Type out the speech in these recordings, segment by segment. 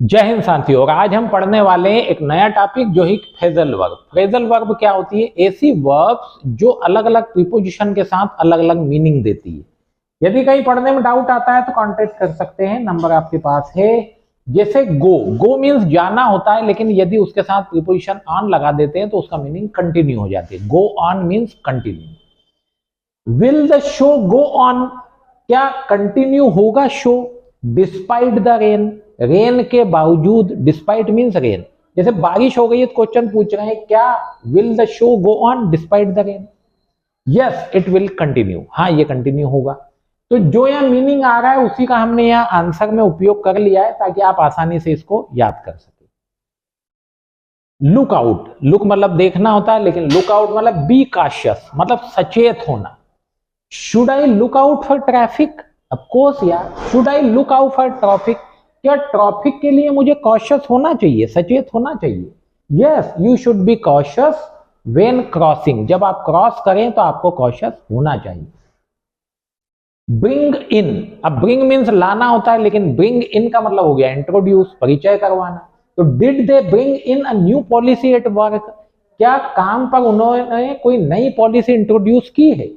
जय हिंद साथियों। और आज हम पढ़ने वाले हैं एक नया टॉपिक जो है फ्रेजल वर्ब। फ्रेजल वर्ब क्या होती है? ऐसी वर्ब्स जो अलग अलग प्रीपोजिशन के साथ अलग अलग मीनिंग देती है। यदि कहीं पढ़ने में डाउट आता है तो कांटेक्ट कर सकते हैं, नंबर आपके पास है। जैसे गो, गो मीन्स जाना होता है, लेकिन यदि उसके साथ प्रीपोजिशन ऑन लगा देते हैं तो उसका मीनिंग कंटिन्यू हो जाती है। Go on means continue. Will the show go on? क्या कंटिन्यू होगा show? Despite the rain, rain के बावजूद, डिस्पाइट मीन्स रेन। जैसे बारिश हो गई है तो क्वेश्चन पूछ रहे हैं क्या will the show go on despite the rain? Yes it will continue, हाँ ये कंटिन्यू होगा। तो जो यहाँ मीनिंग आ रहा है उसी का हमने यहाँ आंसर में उपयोग कर लिया है ताकि आप आसानी से इसको याद कर सके। लुक आउट, लुक मतलब देखना होता है, लेकिन लुक आउट मतलब बी कॉशियस, मतलब सचेत होना। Should I look out for traffic? Of course यार, should I look out for traffic? क्या ट्रैफिक के लिए मुझे कॉशियस होना चाहिए, सचेत होना चाहिए? Yes you should be cautious when crossing, जब आप क्रॉस करें तो आपको कॉशियस होना चाहिए। ब्रिंग इन, अब ब्रिंग मीन्स लाना होता है, लेकिन ब्रिंग इन का मतलब हो गया इंट्रोड्यूस, परिचय करवाना। तो did they bring in a new policy at work? क्या काम पर उन्होंने कोई नई पॉलिसी इंट्रोड्यूस की है?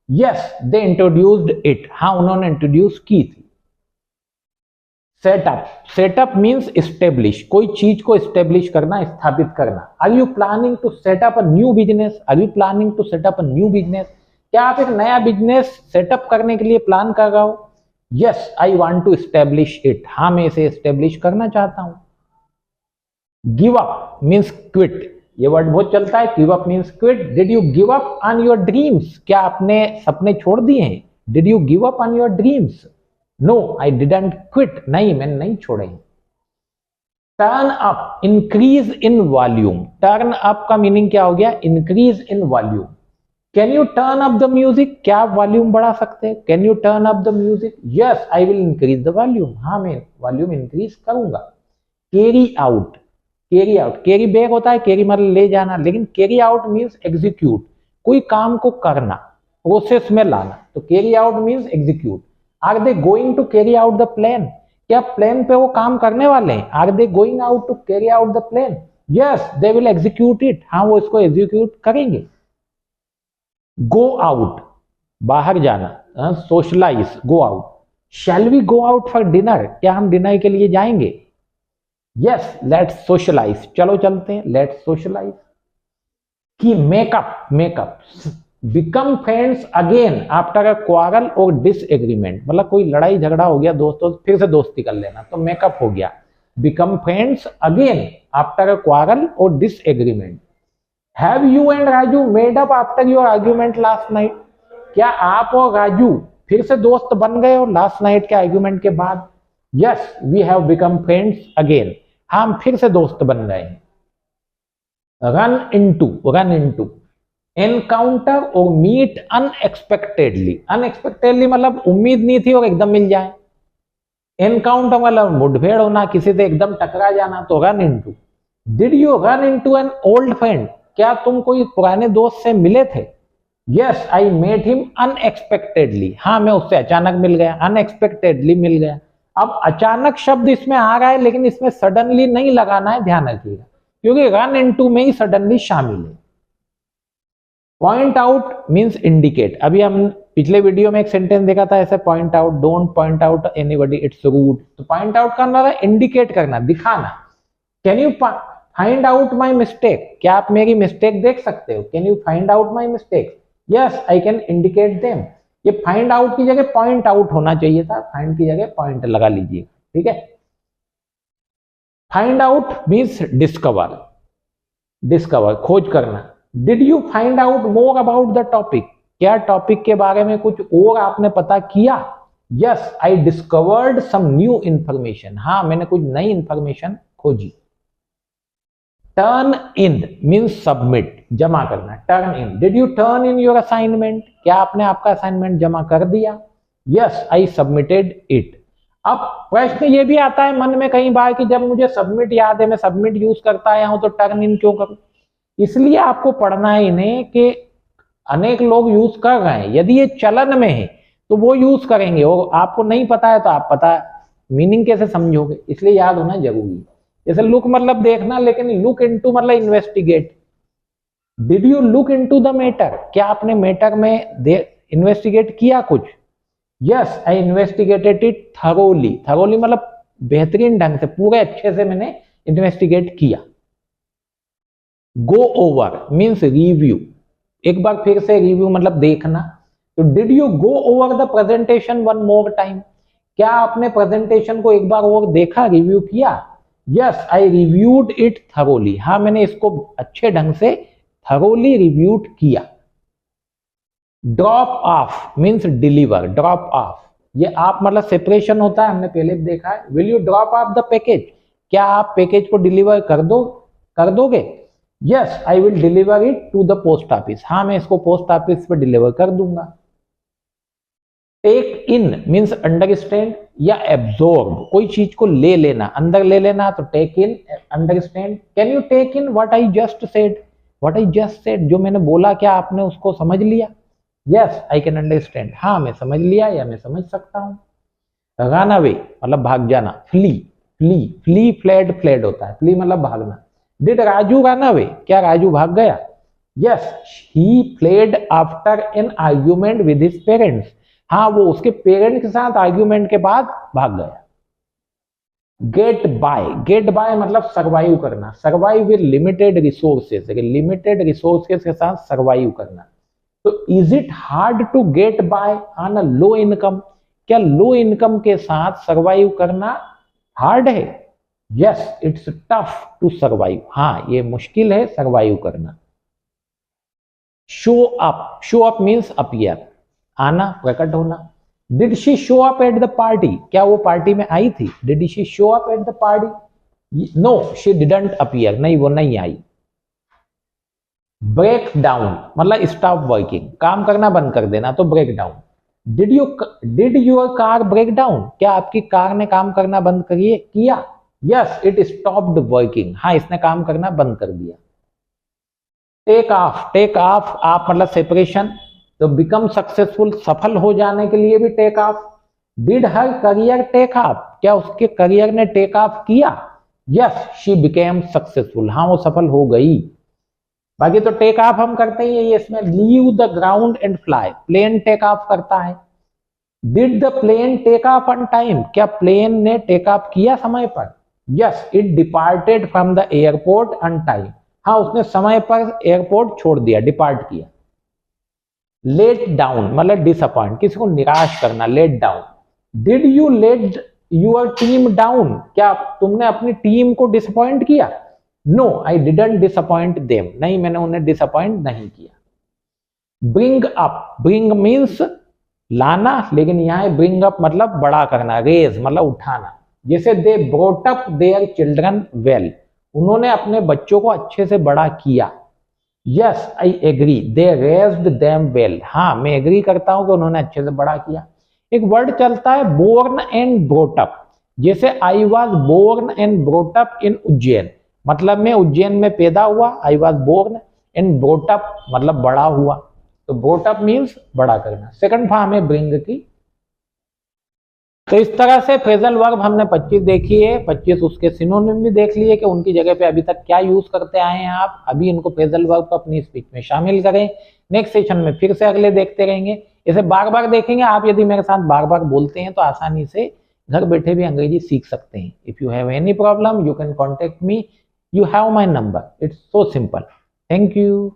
यस दे इंट्रोड्यूस्ड इट, हाँ उन्होंने इंट्रोड्यूस की थी। सेटअप, सेटअप मीन्स इस्टेब्लिश, कोई चीज को इस्टेब्लिश करना, स्थापित करना। Are you planning to set up a new business? Are you planning to set up a new business? क्या आप एक नया बिजनेस सेटअप करने के लिए प्लान कर रहे हो? Yes I want to establish it, हाँ मैं इसे एस्टेब्लिश करना चाहता हूं। गिव अप मीन्स क्विट, ये वर्ड बहुत चलता है, give up means quit. Did you give up on your dreams? क्या आपने सपने छोड़ दिए हैं? Did you give up on your dreams? No I didn't quit, नहीं मैंने नहीं छोड़े। Turn up, increase in volume. Turn up का मीनिंग क्या हो गया? Increase in volume. Can U turn up the music? क्या आप वॉल्यूम बढ़ा सकते हैं? Can U turn up the music? Yes I will increase the volume, हाँ मैं वॉल्यूम इंक्रीज करूंगा। Carry out, carry out, carry bag होता है, कैरी मतलब ले जाना, लेकिन कैरी आउट मीन्स एग्जीक्यूट, कोई काम को करना, प्रोसेस में लाना। तो carry out means execute. Are they going to carry out the plan? क्या प्लान पे वो काम करने वाले हैं? Are they going out to carry out the plan? Yes they will execute it, हाँ वो इसको एग्जीक्यूट करेंगे। गो आउट, बाहर जाना, socialise, go out. Shall we go out for dinner? क्या हम डिनर के लिए जाएंगे? यस लेट्स सोशलाइज, चलो चलते हैं, लेट्स सोशलाइज। कि makeup, makeup. Become friends again after a quarrel और डिसएग्रीमेंट, मतलब कोई लड़ाई झगड़ा हो गया दोस्तों, फिर से दोस्ती कर लेना, तो मेकअप हो गया। Become friends again after a quarrel और disagreement. Have you and Raju made up after your argument last night? क्या आप और राजू फिर से दोस्त बन गए हो लास्ट नाइट के आर्ग्यूमेंट के बाद? Yes we have become friends again, हम फिर से दोस्त बन गए हैं। Run into, run into. Encounter और मीट अनएक्सपेक्टेडली, अनएक्सपेक्टेडली मतलब उम्मीद नहीं थी और एकदम मिल जाए। एनकाउंटर मतलब मुठभेड़ होना, किसी से एकदम टकरा जाना, तो run into. Did you run into an old friend? क्या तुम कोई पुराने दोस्त से मिले थे? Yes I met him unexpectedly, हाँ मैं उससे अचानक मिल गया, अनएक्सपेक्टेडली मिल गया। अब अचानक शब्द इसमें आ रहा है, लेकिन इसमें सडनली नहीं लगाना है, ध्यान रखिएगा, क्योंकि रन इनटू में ही सडनली शामिल है। Point out means indicate. अभी हम पिछले वीडियो में एक सेंटेंस देखा था ऐसे, point out, don't point out anybody it's rude. तो पॉइंट आउट करना है इंडिकेट करना, दिखाना। Can you find out my mistake? क्या आप मेरी मिस्टेक देख सकते हो? Can you find out my mistake? Yes I can indicate them. ये फाइंड आउट की जगह पॉइंट आउट होना चाहिए था, फाइंड की जगह पॉइंट लगा लीजिए, ठीक है। Find out means discover, discover खोज करना। Did you find out more about the topic? क्या टॉपिक के बारे में कुछ और आपने पता किया? Yes I discovered some new information, हाँ मैंने कुछ नई इंफॉर्मेशन खोजी। टर्न इन मीन्स सबमिट, जमा करना, turn in. Did U turn in your assignment? क्या आपने आपका असाइनमेंट जमा कर दिया? Yes I submitted it. अब प्रश्न ये भी आता है मन में कई बार कि जब मुझे सबमिट याद है, मैं सबमिट यूज करता आया हूं, तो टर्न इन क्यों करूं? इसलिए आपको पढ़ना है इन्हें कि अनेक लोग यूज कर रहे हैं, यदि ये चलन में है तो वो यूज करेंगे, और आपको नहीं पता है तो आप पता मीनिंग कैसे समझोगे, इसलिए याद होना जरूरी है। जैसे लुक मतलब देखना, लेकिन लुक इनटू मतलब investigate. Did you look into the matter, क्या आपने मैटर में इन्वेस्टिगेट किया कुछ? Yes I investigated it thoroughly, thoroughly मतलब बेहतरीन ढंग से, पूरे अच्छे से मैंने इन्वेस्टिगेट किया। गो ओवर मीन्स रिव्यू, एक बार फिर से रिव्यू मतलब देखना। तो did you go over the presentation one more time, क्या आपने प्रेजेंटेशन को एक बार और देखा, रिव्यू किया? Yes I reviewed it thoroughly, हाँ मैंने इसको अच्छे ढंग से थरोली रिव्यूड किया। Drop of means deliver, drop of, ये आप मतलब सेपरेशन होता है, हमने पहले भी देखा है। Will you drop off the package, क्या आप पैकेज को डिलीवर कर दोगे? Yes I will deliver it to the post office, हाँ मैं इसको पोस्ट ऑफिस पे डिलीवर कर दूंगा। टेक इन मीन्स अंडरस्टैंड या एब्जॉर्ब, कोई चीज को ले लेना, अंदर ले लेना, तो take in, understand. Can you take in what I just said, what I just said, जो मैंने बोला क्या आपने उसको समझ लिया? यस आई कैन अंडरस्टैंड, हाँ मैं समझ लिया या मैं समझ सकता हूँ। रन अवे मतलब भाग जाना, flee, flee, flee fled, fled होता है, फ्ली मतलब भागना। डिड राजू रन अवे, क्या राजू भाग गया? Yes he fled after an argument with his parents, हाँ वो उसके पेरेंट के साथ आर्ग्यूमेंट के बाद भाग गया। गेट बाय मतलब सरवाइव करना, survive with limited resources, limited resources के साथ सरवाइव करना। तो is it hard to get by on a low income, क्या लो इनकम के साथ सरवाइव करना हार्ड है? Yes it's tough to survive, हाँ ये मुश्किल है सरवाइव करना। शो अप मीन्स अपीयर, आना, प्रकट होना। Did she show up at the party, क्या वो पार्टी में आई थी? Did she show up at the party? No she didn't appear, नहीं वो नहीं आई। ब्रेक डाउन मतलब स्टॉप वर्किंग, काम करना बंद कर देना, तो break down. Did your car break down, क्या आपकी कार ने काम करना बंद किया? यस इट स्टॉप्ड वर्किंग, हाँ इसने काम करना बंद कर दिया। टेक ऑफ आप मतलब सेपरेशन, तो बिकम सक्सेसफुल सफल हो जाने के लिए भी take off. Did her career take off, क्या उसके करियर ने टेक ऑफ किया? यस शी बिकेम सक्सेसफुल, हाँ वो सफल हो गई। बाकी तो टेक ऑफ हम करते ही है, इसमें leave the ground and fly, plane take off करता है। Did the plane take off on time, क्या प्लेन ने टेक ऑफ किया समय पर? Yes it departed from the airport on time, हाँ उसने समय पर एयरपोर्ट छोड़ दिया, डिपार्ट किया। लेट डाउन मतलब डिसअपॉइंट, किसी को निराश करना, let down. Did you let your team down, क्या तुमने अपनी टीम को डिसअपॉइंट किया? No I didn't disappoint them, नहीं मैंने उन्हें डिसअपॉइंट नहीं किया। ब्रिंग अप, ब्रिंग मीन्स लाना, लेकिन यहाँ ब्रिंग अप मतलब बड़ा करना, रेज मतलब उठाना। जैसे they brought up their children well, उन्होंने अपने बच्चों को अच्छे से बड़ा किया। Yes I agree they raised them well, हाँ मैं एग्री करता हूं कि उन्होंने अच्छे से बड़ा किया। एक वर्ड चलता है बोर्न एंड ब्रोट अप, जैसे I was born and brought up in Ujjain, मतलब मैं उज्जैन में पैदा हुआ, I was born and brought up मतलब बड़ा हुआ, तो ब्रोट अप मीन्स बड़ा करना। सेकंड फॉर्म है ब्रिंग की। तो इस तरह से फ्रेजल वर्ब हमने 25 देखी है, 25 उसके सिनोनिम भी देख लिए कि उनकी जगह पे अभी तक क्या यूज करते आए हैं आप। अभी इनको फ्रेजल वर्ब को अपनी स्पीच में शामिल करें। नेक्स्ट सेशन में फिर से अगले देखते रहेंगे, इसे बार बार देखेंगे। आप यदि मेरे साथ बार बार बोलते हैं तो आसानी से घर बैठे भी अंग्रेजी सीख सकते हैं। If you have any problem you can contact me, you have my number, it's so simple. Thank you.